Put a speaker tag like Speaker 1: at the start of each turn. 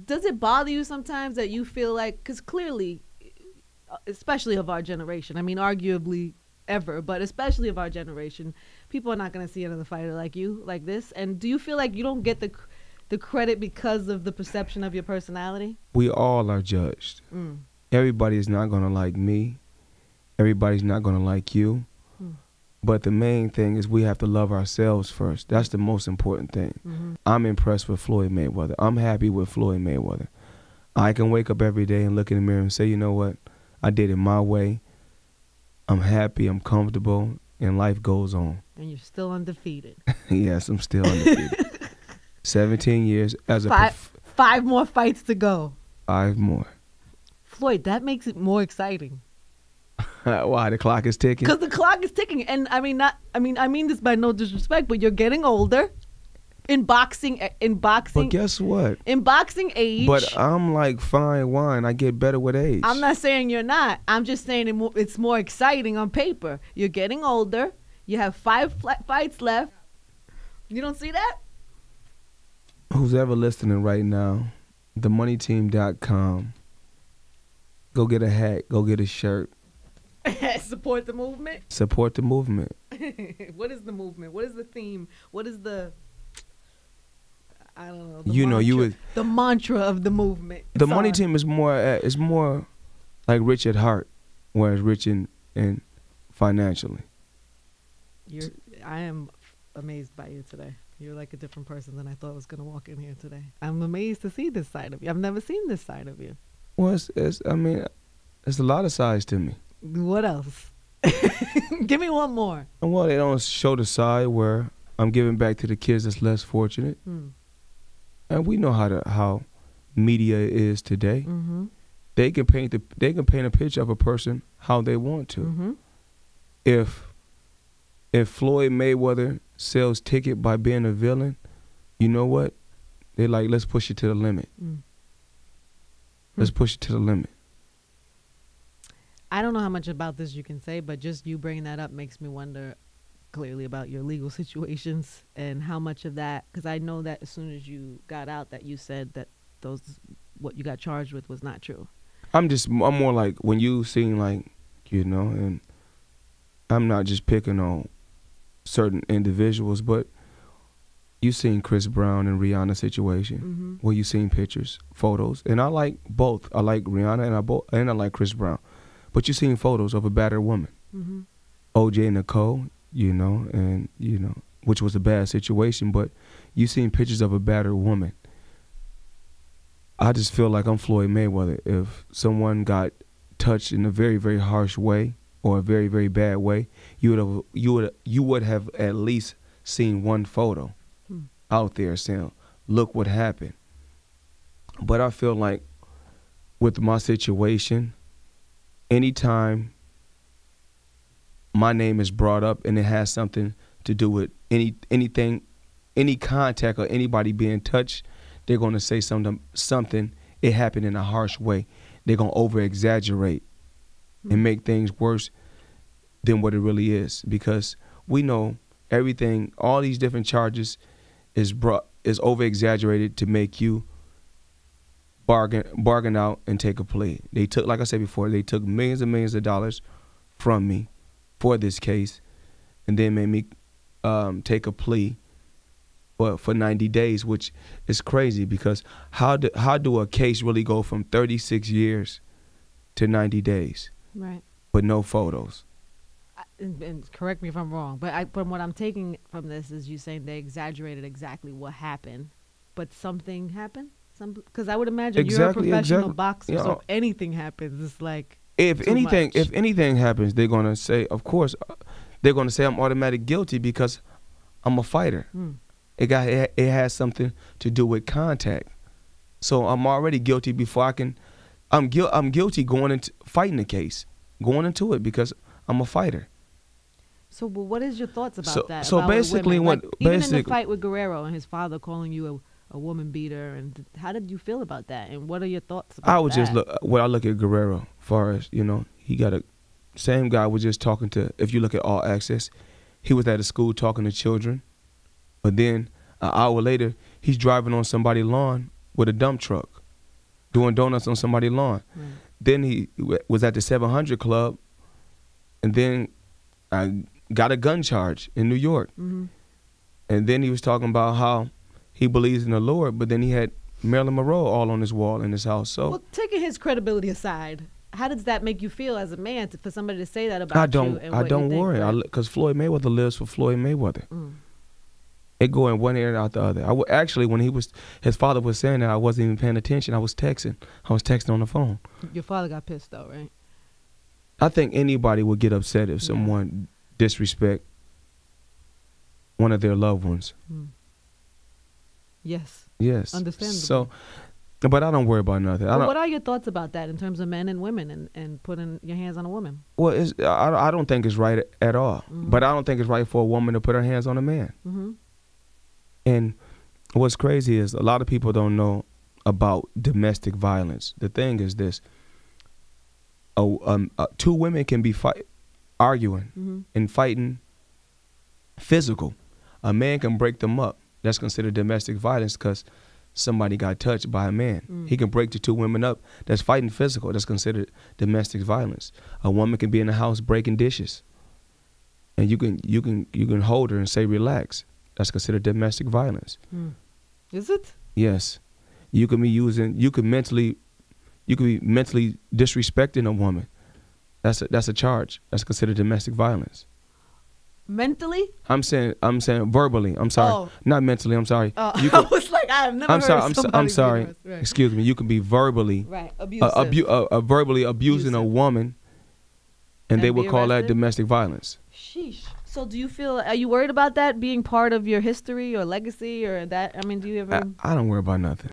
Speaker 1: does it bother you sometimes that you feel like, because clearly, especially of our generation, I mean, arguably ever, but especially of our generation, people are not going to see another fighter like you, like this. And do you feel like you don't get the credit because of the perception of your personality?
Speaker 2: We all are judged. Everybody is not going to like me. Everybody's not going to like you. But the main thing is we have to love ourselves first. That's the most important thing. I'm impressed with Floyd Mayweather. I'm happy with Floyd Mayweather. I can wake up every day and look in the mirror and say, you know what? I did it my way. I'm happy. I'm comfortable. And life goes on.
Speaker 1: And you're still undefeated.
Speaker 2: Yes, I'm still undefeated. 17 years as a...
Speaker 1: Five more fights to go.
Speaker 2: 5 more.
Speaker 1: Floyd, that makes it more exciting.
Speaker 2: Why? The clock is ticking?
Speaker 1: Because the clock is ticking. And I mean this by no disrespect, but you're getting older. In boxing.
Speaker 2: But guess what?
Speaker 1: In boxing age.
Speaker 2: But I'm like fine wine. I get better with age.
Speaker 1: I'm not saying you're not. I'm just saying it's more exciting on paper. You're getting older. You have 5 fights left. You don't see that?
Speaker 2: Who's ever listening right now, themoneyteam.com. Go get a hat. Go get a shirt.
Speaker 1: Support the movement?
Speaker 2: Support the movement.
Speaker 1: What is the movement? What is the theme? What is the... I don't know. The mantra of the movement.
Speaker 2: The Money Team is more like rich at heart, whereas rich in financially.
Speaker 1: I am amazed by you today. You're like a different person than I thought was gonna walk in here today. I'm amazed to see this side of you. I've never seen this side of you.
Speaker 2: Well, it's a lot of sides to me.
Speaker 1: What else? Give me one more.
Speaker 2: Well, they don't show the side where I'm giving back to the kids that's less fortunate. And we know how media is today. They can paint a picture of a person how they want to. If Floyd Mayweather sells ticket by being a villain, you know what? They like, let's push it to the limit. Let's push it to the limit.
Speaker 1: I don't know how much about this you can say, but just you bringing that up makes me wonder clearly about your legal situations and how much of that, because I know that as soon as you got out that you said that what you got charged with was not true. I'm
Speaker 2: more like when you seen like, and I'm not just picking on certain individuals, but you seen Chris Brown and Rihanna situation where you seen pictures, photos, and I like both. I like Rihanna and I like Chris Brown, but you seen photos of a battered woman, OJ and Nicole, which was a bad situation, but you seen pictures of a battered woman. I just feel like I'm Floyd Mayweather. If someone got touched in a very, very harsh way or a very, very bad way, you would have at least seen one photo out there saying, look what happened. But I feel like with my situation, anytime my name is brought up and it has something to do with anything, any contact or anybody being touched, they're going to say something, it happened in a harsh way. They're going to over-exaggerate and make things worse than what it really is, because we know everything, all these different charges is over-exaggerated to make you bargain out and take a plea. They took, like I said before, they took millions and millions of dollars from me for this case and then made me take a plea for 90 days, which is crazy, because how do a case really go from 36 years to 90 days?
Speaker 1: Right.
Speaker 2: But no photos.
Speaker 1: And correct me if I'm wrong, but from what I'm taking from this is you saying they exaggerated exactly what happened, but something happened? Because I would imagine you're a professional boxer, so if anything happens, it's like
Speaker 2: if anything happens, they're gonna say, of course, they're gonna say I'm automatic guilty because I'm a fighter. It has something to do with contact, so I'm already guilty before I can. I'm guilty going into fighting the case, going into it because I'm a fighter.
Speaker 1: So, but what is your thoughts about that?
Speaker 2: So
Speaker 1: about
Speaker 2: basically,
Speaker 1: even in the fight with Guerrero and his father calling you a woman beater, and how did you feel about that? And what are your thoughts about that?
Speaker 2: I look at Guerrero, far as he got a same guy was just talking to. If you look at All Access, he was at a school talking to children, but then an hour later he's driving on somebody's lawn with a dump truck. doing donuts on somebody's lawn.
Speaker 1: Right.
Speaker 2: Then he was at the 700 Club, and then got a gun charge in New York.
Speaker 1: Mm-hmm.
Speaker 2: And then he was talking about how he believes in the Lord, but then he had Marilyn Monroe all on his wall in his house. So,
Speaker 1: well, taking his credibility aside, how does that make you feel as a man for somebody to say that about you? And
Speaker 2: I don't worry,
Speaker 1: right?
Speaker 2: because Floyd Mayweather lives for Floyd Mayweather.
Speaker 1: Mm.
Speaker 2: It go in one ear and out the other. Actually, when his father was saying that, I wasn't even paying attention. I was texting. On the phone.
Speaker 1: Your father got pissed though, right?
Speaker 2: I think anybody would get upset if someone disrespect one of their loved ones.
Speaker 1: Mm. Yes.
Speaker 2: Yes.
Speaker 1: Understandable.
Speaker 2: So, but I don't worry about nothing.
Speaker 1: Well, what are your thoughts about that in terms of men and women and putting your hands on a woman?
Speaker 2: Well, I don't think it's right at all.
Speaker 1: Mm-hmm.
Speaker 2: But I don't think it's right for a woman to put her hands on a man.
Speaker 1: Mm-hmm.
Speaker 2: And what's crazy is a lot of people don't know about domestic violence. The thing is this. Two women can be arguing and fighting physical. A man can break them up. That's considered domestic violence because somebody got touched by a man. He can break the two women up. That's fighting physical. That's considered domestic violence. A woman can be in the house breaking dishes, and you can hold her and say relax. That's considered domestic violence.
Speaker 1: Is it?
Speaker 2: Yes. You can be mentally disrespecting a woman. That's a charge. That's considered domestic violence.
Speaker 1: Mentally?
Speaker 2: I'm saying verbally. I'm sorry.
Speaker 1: Oh.
Speaker 2: Not mentally. I'm sorry.
Speaker 1: I was like, I've never heard of somebody
Speaker 2: I'm sorry.
Speaker 1: being right.
Speaker 2: Excuse me. You can be verbally verbally abusing a woman, and they would call that domestic violence.
Speaker 1: Sheesh. So do you feel, are you worried about that being part of your history or legacy or that? I mean, do you ever?
Speaker 2: I don't worry about nothing.